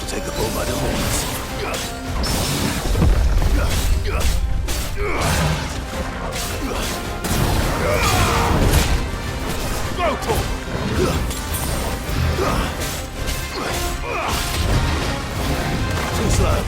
take the bull by the horns. Brutal! Too slow.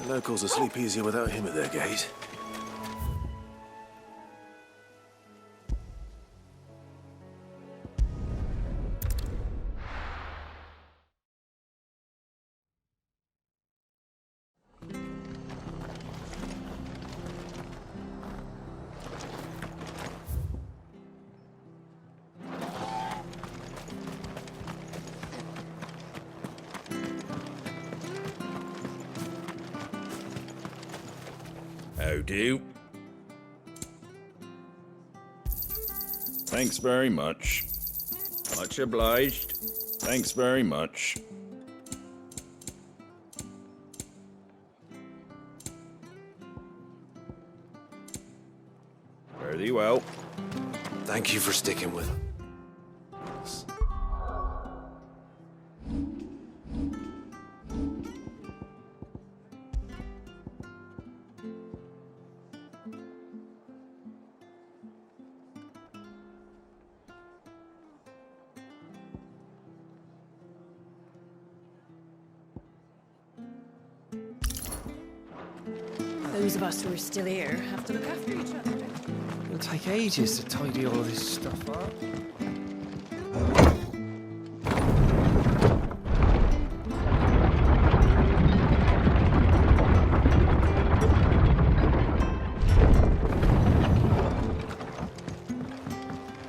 Locals will sleep easier without him at their gate. How do? Thanks very much. Much obliged. Thanks very much. Fare thee well. Thank you for sticking with him. Those of us who are still here have to look after each other. It'll take ages to tidy all this stuff up.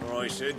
All right, Sid.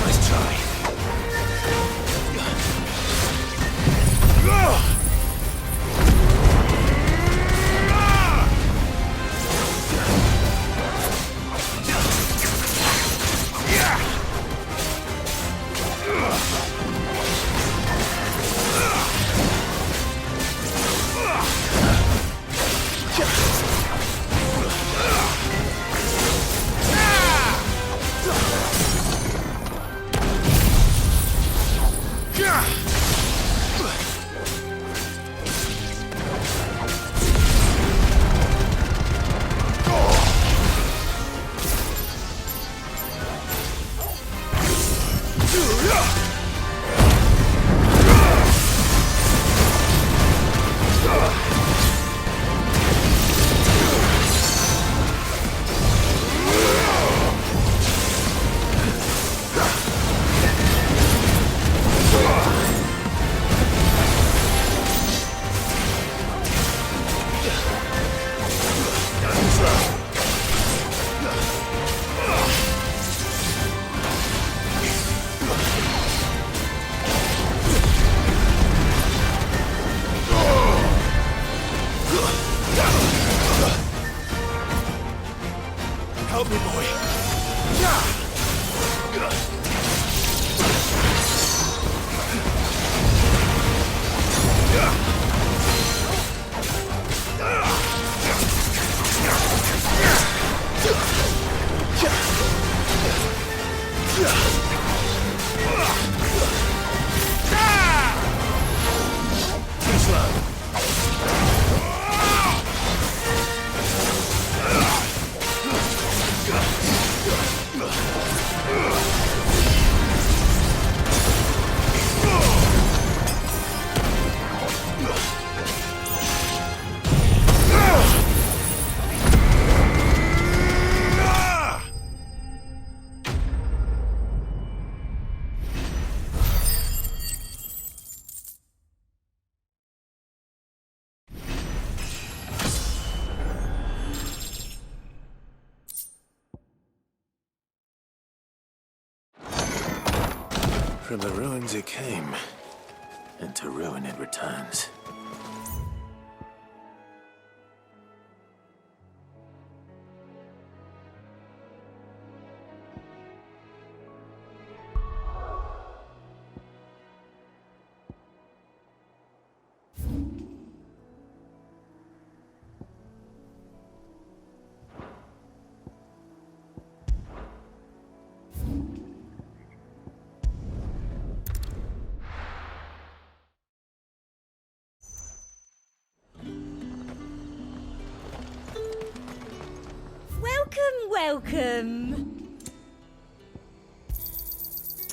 Nice try. Help me, boy. Too slow. From the ruins it came, and to ruin it returns. Welcome.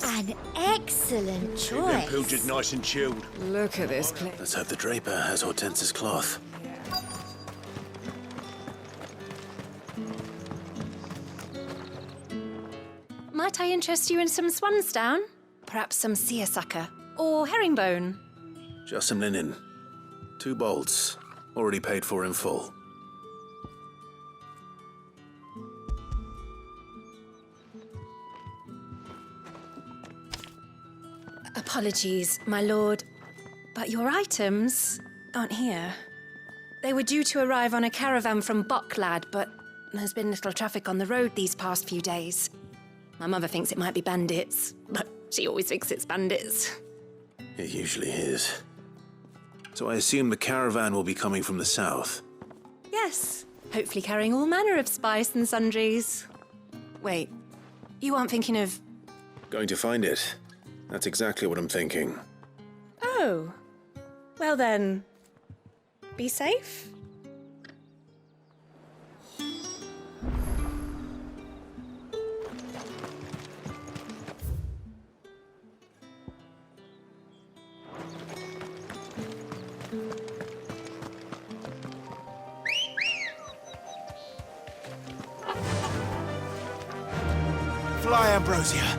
An excellent Keep them choice. pilgers nice and chilled. Look at this place. Let's hope the Draper has Hortense's cloth. Might I interest you in some swansdown? Perhaps some seersucker or herringbone? Just some linen. 2 bolts. Already paid for in full. Apologies, my lord, but your items aren't here. They were due to arrive on a caravan from Bocklad, but there's been little traffic on the road these past few days. My mother thinks it might be bandits, but she always thinks it's bandits. It usually is. So I assume the caravan will be coming from the south. Yes, hopefully carrying all manner of spice and sundries. Wait, you aren't thinking of... Going to find it. That's exactly what I'm thinking. Oh, well then, be safe. Fly, Ambrosia.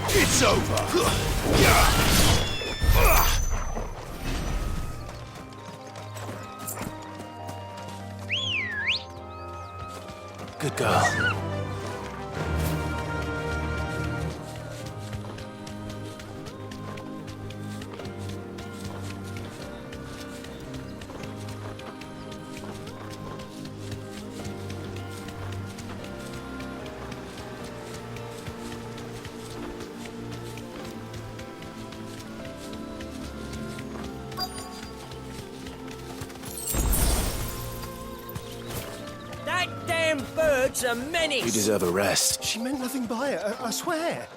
It's over! Good girl. Bird's a menace! You deserve a rest. She meant nothing by it, I swear.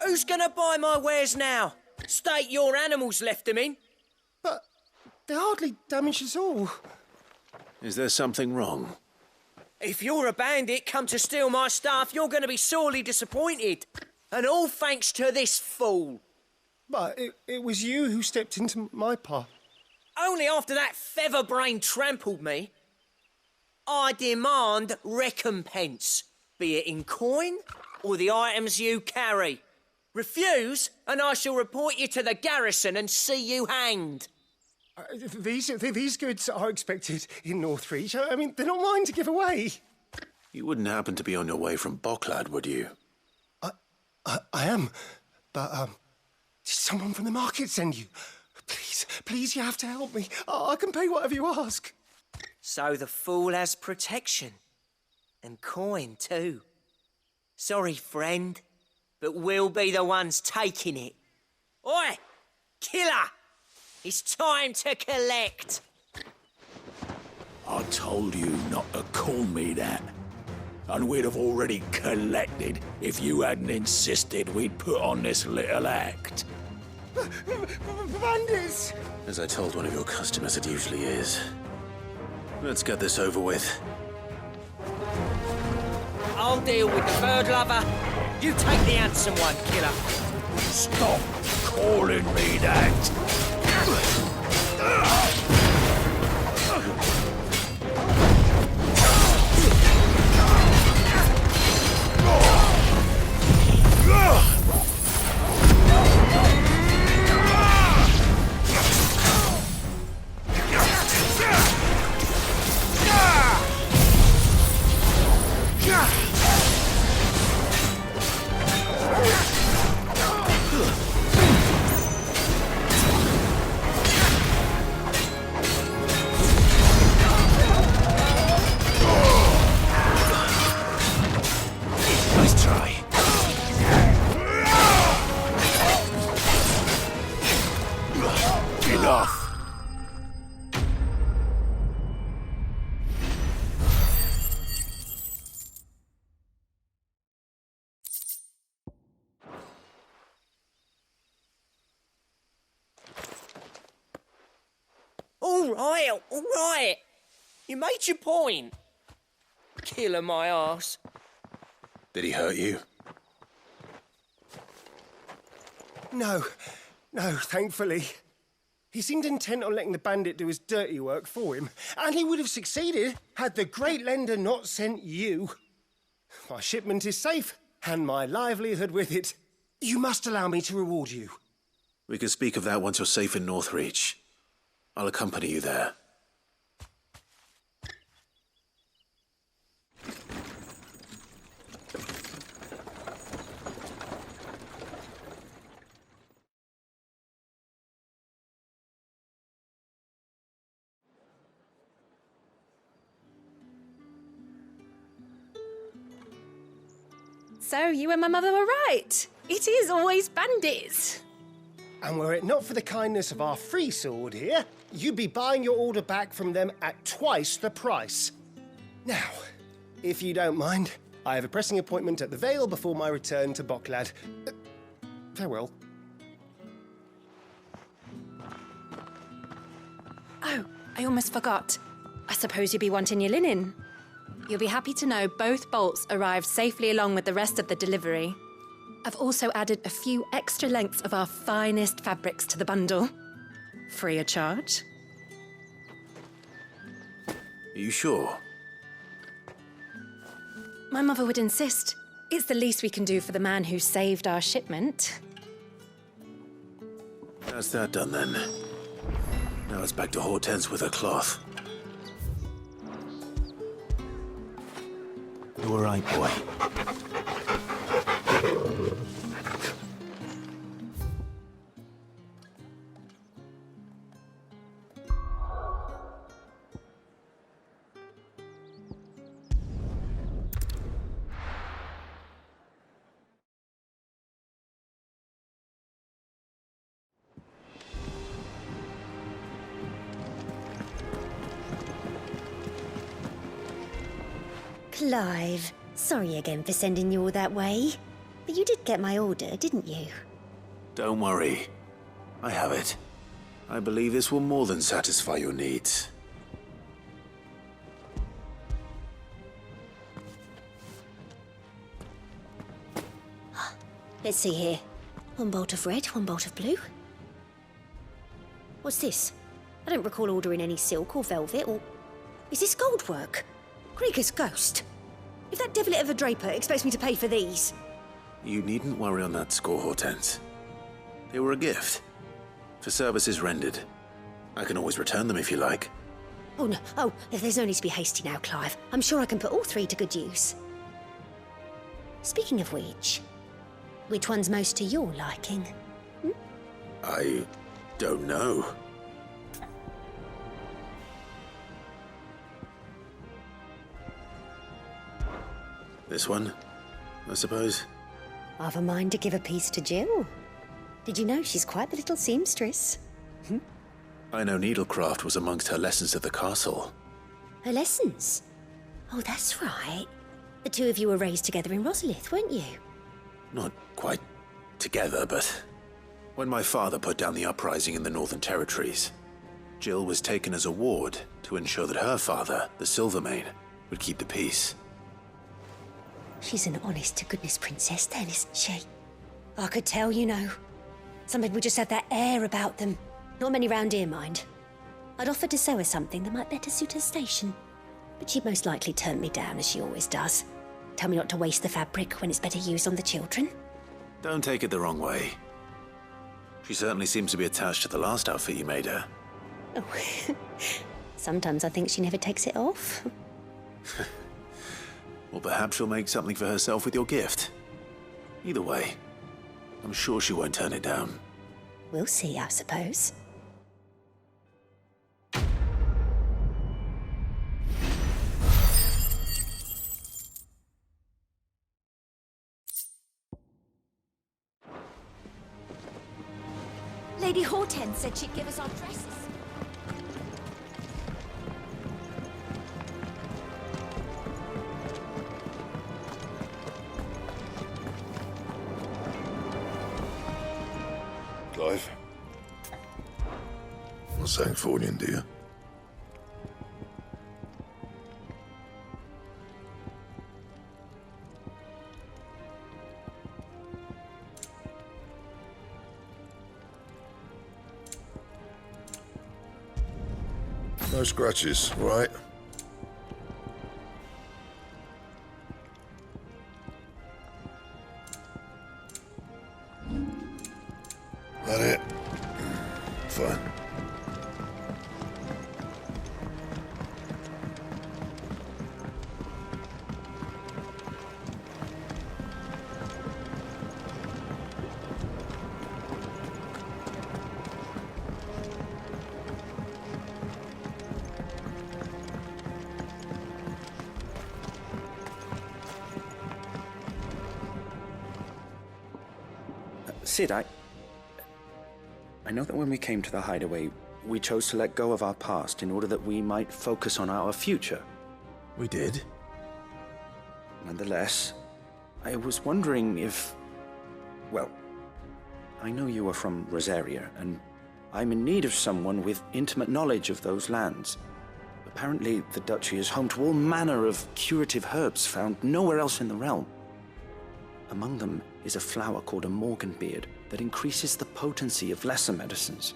Who's gonna buy my wares now? State your animals left them in. But they hardly damaged us all. Is there something wrong? If you're a bandit come to steal my stuff, you're gonna be sorely disappointed. And all thanks to this fool. But it was you who stepped into my path. Only after that feather-brain trampled me. I demand recompense, be it in coin or the items you carry. Refuse, and I shall report you to the garrison and see you hanged. These goods are expected in Northreach. I mean, they're not mine to give away. You wouldn't happen to be on your way from Bocklad, would you? I am, but did someone from the market send you? Please, you have to help me. I can pay whatever you ask. So the fool has protection. And coin, too. Sorry, friend, but we'll be the ones taking it. Oi! Killer! It's time to collect! I told you not to call me that. And we'd have already collected if you hadn't insisted we'd put on this little act. Bandits! As I told one of your customers, it usually is. Let's get this over with. I'll deal with the bird lover. You take the handsome one, killer. Stop calling me that! All right. You made your point. Killer my arse. Did he hurt you? No, thankfully. He seemed intent on letting the bandit do his dirty work for him, and he would have succeeded had the great lender not sent you. My shipment is safe, and my livelihood with it. You must allow me to reward you. We can speak of that once you're safe in Northreach. I'll accompany you there. So you and my mother were right. It is always bandits. And were it not for the kindness of our free sword here, you'd be buying your order back from them at twice the price. Now, if you don't mind, I have a pressing appointment at the Vale before my return to Bocklad. Farewell. Oh, I almost forgot. I suppose you'll be wanting your linen. You'll be happy to know both bolts arrived safely along with the rest of the delivery. I've also added a few extra lengths of our finest fabrics to the bundle. Free of charge. Are you sure? My mother would insist. It's the least we can do for the man who saved our shipment. That's that done then. Now it's back to Hortense with her cloth. You were right, boy. Clive, sorry again for sending you all that way. But you did get my order, didn't you? Don't worry. I have it. I believe this will more than satisfy your needs. Let's see here. One bolt of red, one bolt of blue. What's this? I don't recall ordering any silk or velvet or... Is this gold work? Krieger's ghost. If that devilet of a draper expects me to pay for these... You needn't worry on that score, Hortense. They were a gift. For services rendered. I can always return them if you like. Oh, no. Oh, there's no need to be hasty now, Clive. I'm sure I can put all three to good use. Speaking of which one's most to your liking? I don't know. This one, I suppose. I've a mind to give a piece to Jill. Did you know she's quite the little seamstress? I know needlecraft was amongst her lessons at the castle. Her lessons? Oh, that's right. The two of you were raised together in Rosalith, weren't you? Not quite together, but when my father put down the uprising in the Northern Territories, Jill was taken as a ward to ensure that her father, the Silvermane, would keep the peace. She's an honest-to-goodness princess then, isn't she? I could tell, you know. Some people just have that air about them. Not many round here, mind. I'd offered to sew her something that might better suit her station. But she'd most likely turn me down, as she always does. Tell me not to waste the fabric when it's better used on the children. Don't take it the wrong way. She certainly seems to be attached to the last outfit you made her. Oh, sometimes I think she never takes it off. Or perhaps she'll make something for herself with your gift. Either way, I'm sure she won't turn it down. We'll see, I suppose. Lady Hortense said she'd give us our dresses. Clive? What's that for you, dear? No scratches, right? That it? Fine. Sid, I know that when we came to the hideaway, we chose to let go of our past in order that we might focus on our future. We did? Nonetheless, I was wondering if... Well, I know you are from Rosaria, and I'm in need of someone with intimate knowledge of those lands. Apparently, the Duchy is home to all manner of curative herbs found nowhere else in the realm. Among them is a flower called a Morganbeard that increases the potency of lesser medicines.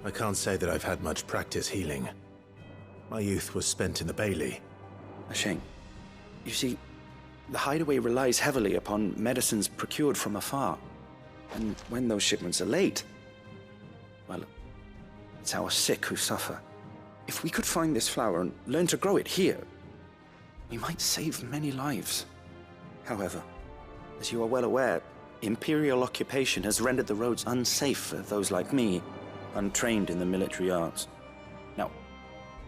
I can't say that I've had much practice healing. My youth was spent in the Bailey. A shame. You see, The hideaway relies heavily upon medicines procured from afar. And when those shipments are late, well, it's our sick who suffer. If we could find this flower and learn to grow it here, we might save many lives. However, as you are well aware, Imperial occupation has rendered the roads unsafe for those like me, untrained in the military arts. Now,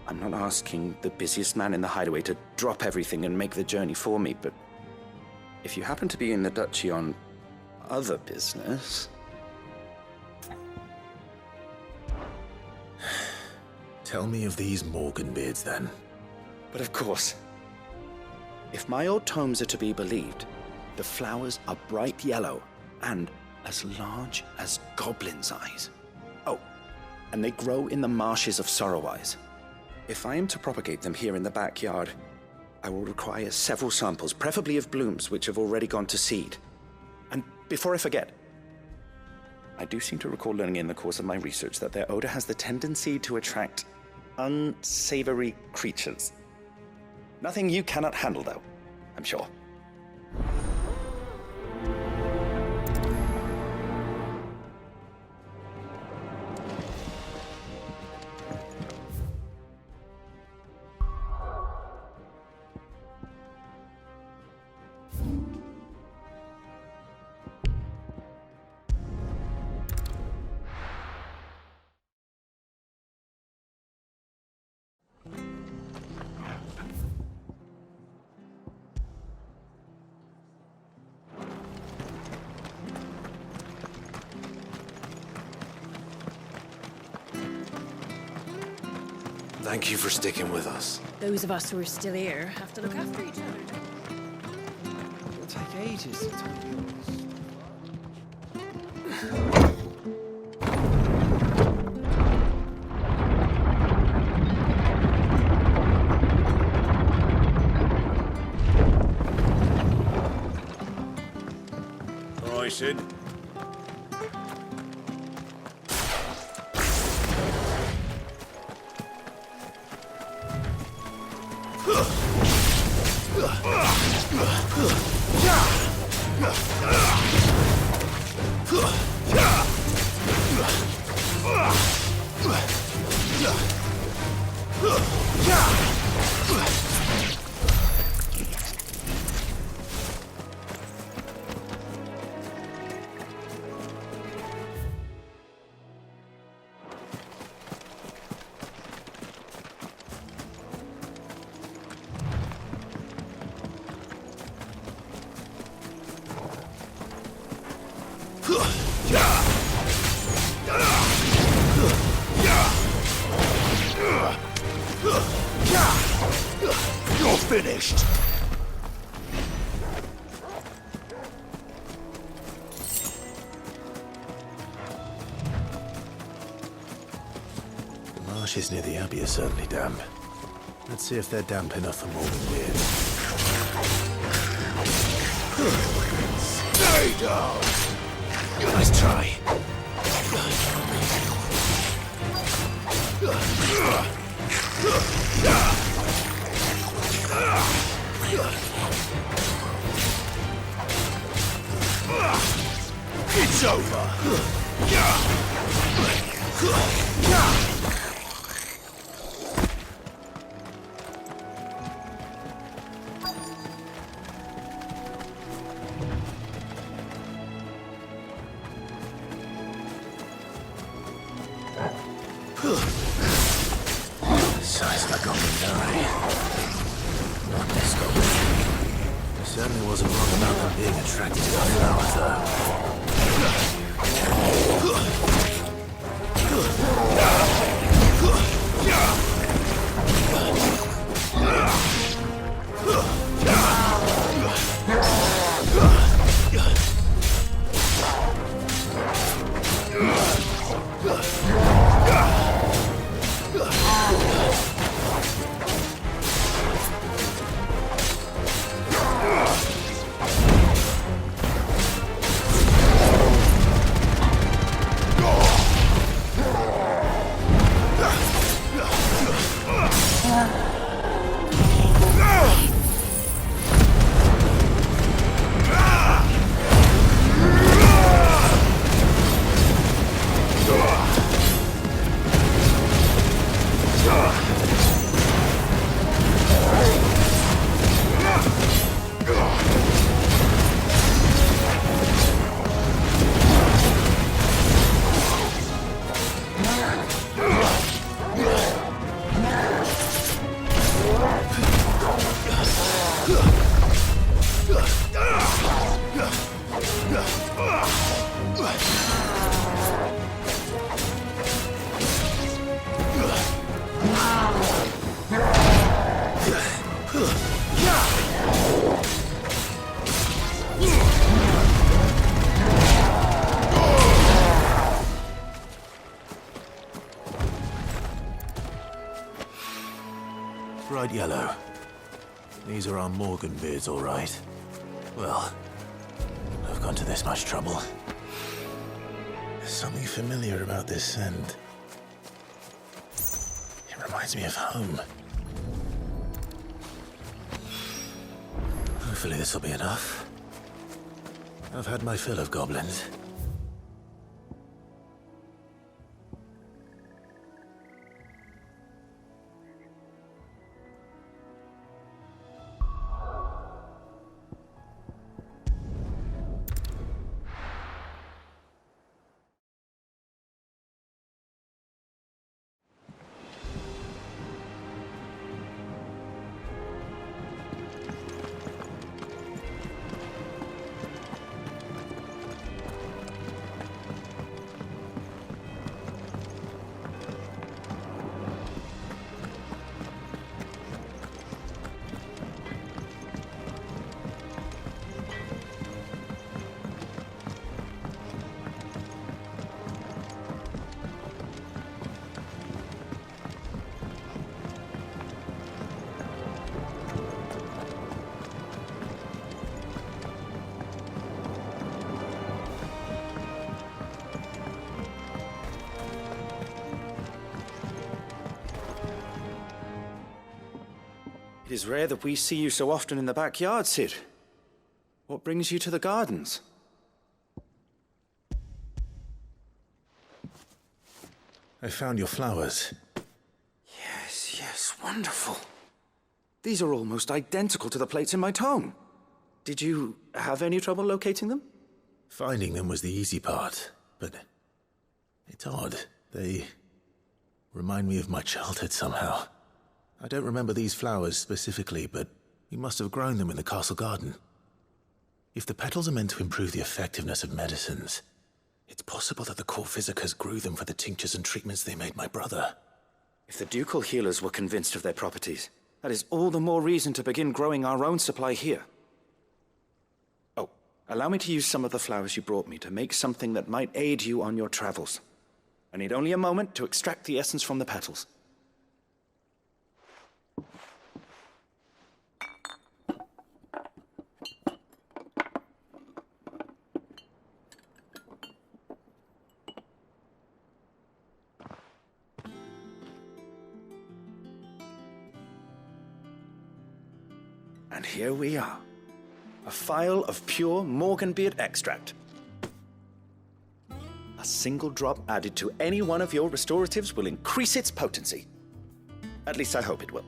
I'm not asking the busiest man in the hideaway to drop everything and make the journey for me, but if you happen to be in the duchy on other business... Tell me of these Morganbeards, then. But of course, if my old tomes are to be believed, the flowers are bright yellow and as large as goblins' eyes. Oh, and they grow in the marshes of Sorrowise. If I am to propagate them here in the backyard, I will require several samples, preferably of blooms which have already gone to seed. And before I forget, I do seem to recall learning in the course of my research that their odor has the tendency to attract unsavory creatures. Nothing you cannot handle, though, I'm sure. Thank you for sticking with us. Those of us who are still here have to look after each other. It'll take ages to tell you All right, Sid. You're finished! The marshes near the Abbey are certainly damp. Let's see if they're damp enough for Morganbeards. Stay down! Nice try. It's over! Size of a goblin eye. Not this goblin. He certainly wasn't wrong about them being attracted to the flower, though. Bright yellow. These are our Morgan beards, all right. Well, I've gone to this much trouble. There's something familiar about this scent. It reminds me of home. Hopefully this will be enough. I've had my fill of goblins. It is rare that we see you so often in the backyard, Cid. What brings you to the gardens? I found your flowers. Yes, wonderful. These are almost identical to the plates in my tome. Did you have any trouble locating them? Finding them was the easy part, but it's odd. They remind me of my childhood somehow. I don't remember these flowers specifically, but you must have grown them in the castle garden. If the petals are meant to improve the effectiveness of medicines, it's possible that the court physicers grew them for the tinctures and treatments they made my brother. If the ducal healers were convinced of their properties, that is all the more reason to begin growing our own supply here. Oh, allow me to use some of the flowers you brought me to make something that might aid you on your travels. I need only a moment to extract the essence from the petals. And here we are. A phial of pure Morganbeard extract. A single drop added to any one of your restoratives will increase its potency. At least I hope it will.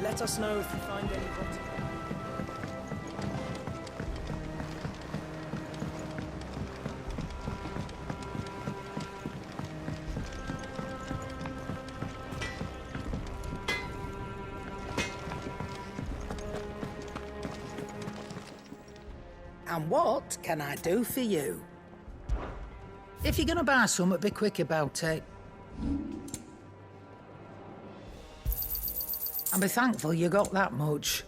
Let us know if you find any rotting. And what can I do for you? If you're gonna buy something, be quick about it. And be thankful you got that much.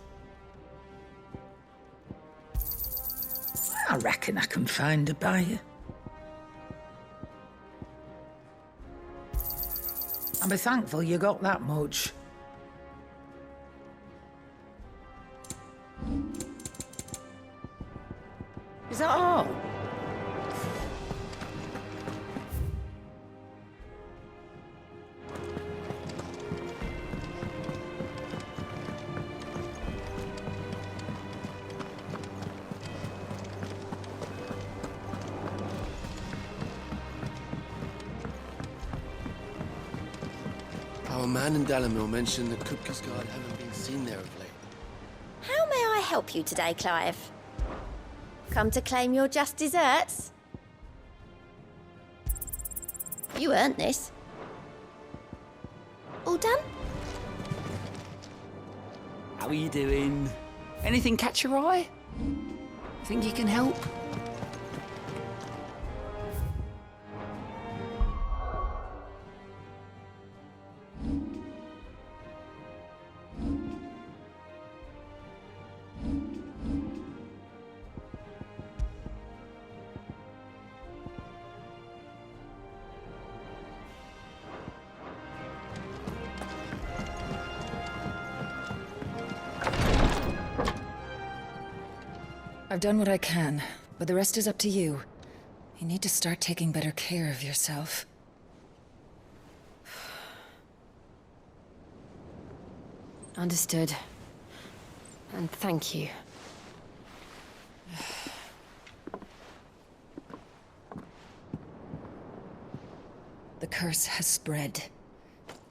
I reckon I can find a buyer. And be thankful you got that much. Our man in Dalamil mentioned that Kupka's guard haven't been seen there of late. How may I help you today, Clive? Come to claim your just desserts? You earned this. All done? How are you doing? Anything catch your eye? Think you can help? I've done what I can, but the rest is up to you. You need to start taking better care of yourself. Understood. And thank you. The curse has spread.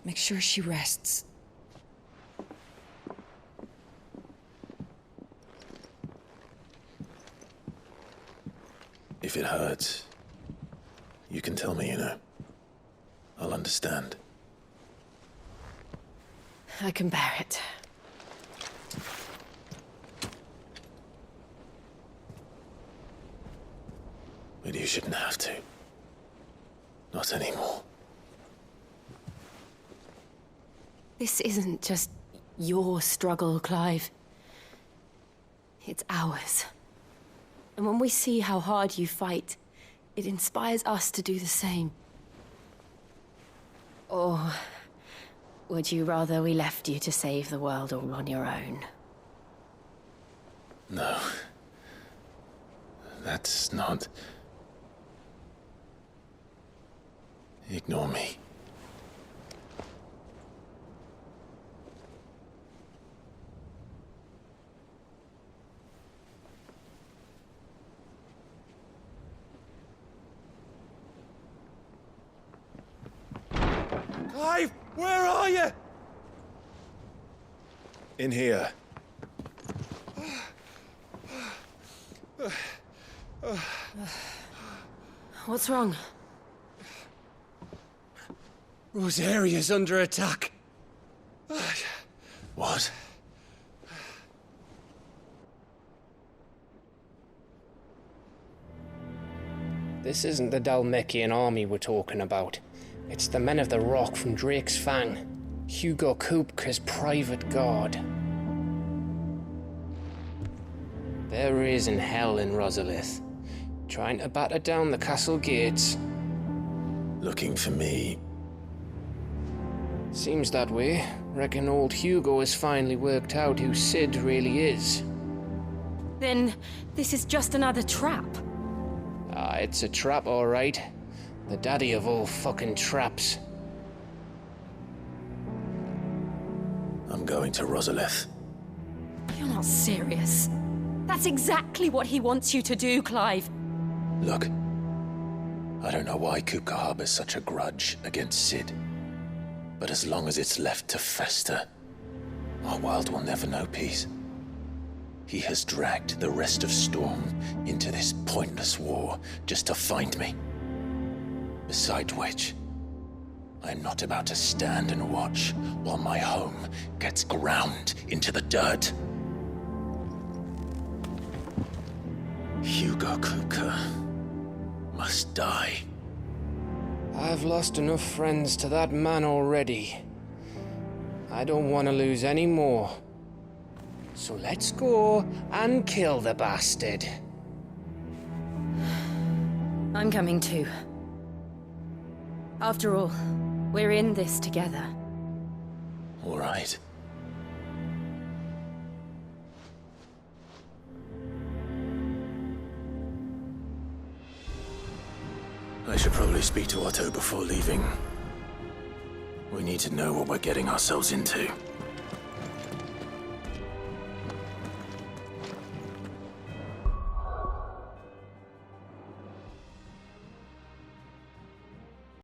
Make sure she rests. If it hurts, you can tell me, you know. I'll understand. I can bear it. But you shouldn't have to. Not anymore. This isn't just your struggle, Clive. It's ours. And when we see how hard you fight, it inspires us to do the same. Or would you rather we left you to save the world all on your own? No. That's not... Ignore me. Clive, where are you? In here. What's wrong? Rosaria's under attack. What? This isn't the Dalmekian army we're talking about. It's the men of the Rock from Drake's Fang. Hugo Kupka's private guard. There is in hell in Rosalith, trying to batter down the castle gates. Looking for me? Seems that way. Reckon old Hugo has finally worked out who Sid really is. Then this is just another trap. Ah, it's a trap, all right. The daddy of all fucking traps. I'm going to Rosalith. You're not serious. That's exactly what he wants you to do, Clive. Look, I don't know why Kupka harbors such a grudge against Sid. But as long as it's left to fester, our world will never know peace. He has dragged the rest of Storm into this pointless war just to find me. Besides which, I'm not about to stand and watch while my home gets ground into the dirt. Hugo Kupka must die. I've lost enough friends to that man already. I don't want to lose any more. So let's go and kill the bastard. I'm coming too. After all, we're in this together. All right. I should probably speak to Otto before leaving. We need to know what we're getting ourselves into.